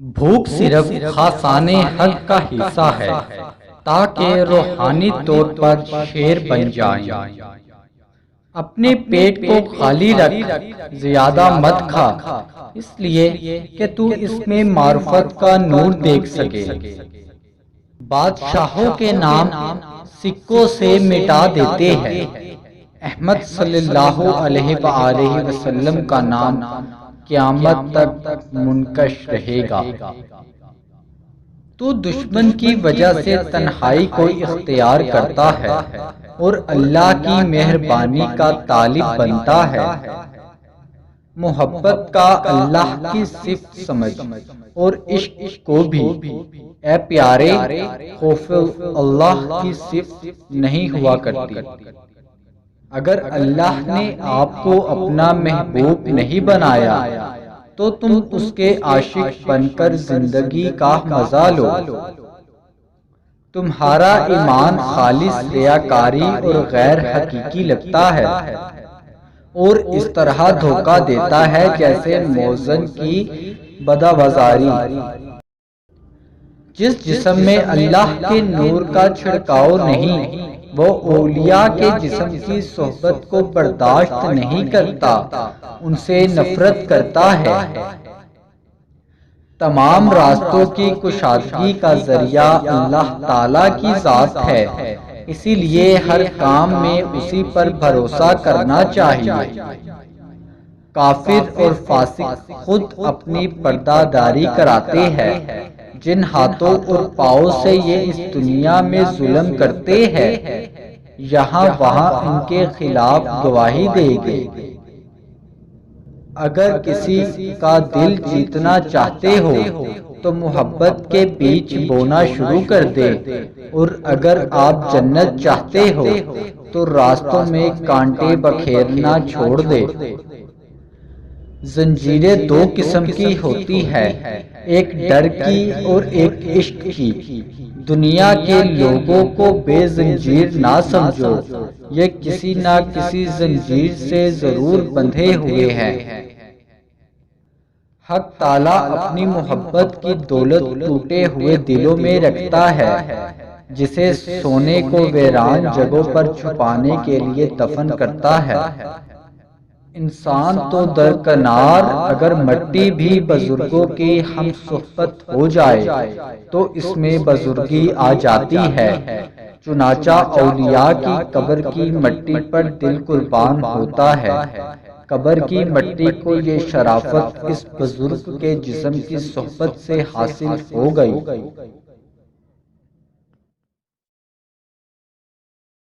بھوک صرف خاصان حق کا حصہ ہے تاکہ روحانی طور پر شیر بن جائیں۔ اپنے پیٹ کو خالی رکھ، زیادہ مت کھا، اس لیے کہ تو اس میں معرفت کا نور دیکھ سکے۔ بادشاہوں کے نام سکوں سے مٹا دیتے ہیں، احمد صلی اللہ علیہ وآلہ وسلم کا نام قیامت تک منقش رہے گا۔ تو دشمن کی وجہ سے تنہائی کو اختیار کرتا ہے اور اللہ کی مہربانی کا طالب بنتا ہے۔ محبت کا اللہ کی صفت سمجھ اور عشق کو بھی، اے پیارے، خوف اللہ کی صفت نہیں ہوا کرتی۔ اگر اللہ نے آپ کو اپنا محبوب نہیں بنایا تو تم اس کے عاشق بن کر زندگی کا مزہ لو۔ تمہارا ایمان خالص ریاکاری اور غیر حقیقی لگتا ہے اور اس طرح دھوکہ دیتا ہے جیسے موزن کی بدآوازاری۔ جس جسم میں اللہ کے نور کا چھڑکاؤ نہیں، وہ اولیاء کے جسم کی صحبت کو برداشت نہیں کرتا، ان سے نفرت کرتا ہے۔ تمام راستوں کی کشادگی کا ذریعہ اللہ تعالیٰ کی ذات ہے، اسی لیے ہر کام میں اسی پر بھروسہ کرنا چاہیے۔ کافر اور فاسق خود اپنی پردہ داری کراتے ہیں، جن ہاتھوں اور پاؤں سے یہ اس دنیا میں ظلم کرتے ہیں، یہاں وہاں ان کے خلاف گواہی دیں گے۔ اگر کسی کا دل جیتنا چاہتے ہو تو محبت کے بیج بونا شروع کر دے، اور اگر آپ جنت چاہتے ہو تو راستوں میں کانٹے بکھیرنا چھوڑ دے۔ زنجیریں دو قسم کی ہوتی ہیں، ایک ڈر کی اور ایک عشق کی۔ دنیا کے لوگوں کو بے زنجیر نہ سمجھو، یہ کسی نہ کسی زنجیر سے ضرور بندھے ہوئے ہیں۔ حق تعالیٰ اپنی محبت کی دولت ٹوٹے ہوئے دلوں میں رکھتا ہے، جسے سونے کو ویران جگہوں پر چھپانے کے لیے دفن کرتا ہے۔ انسان تو درکنار، اگر مٹی بھی بزرگوں کی ہم صحبت ہو جائے تو اس میں بزرگی آ جاتی ہے۔ چنانچہ اولیاء کی قبر کی مٹی پر دل قربان ہوتا ہے۔ قبر کی مٹی کو یہ شرافت اس بزرگ کے جسم کی صحبت سے حاصل ہو گئی۔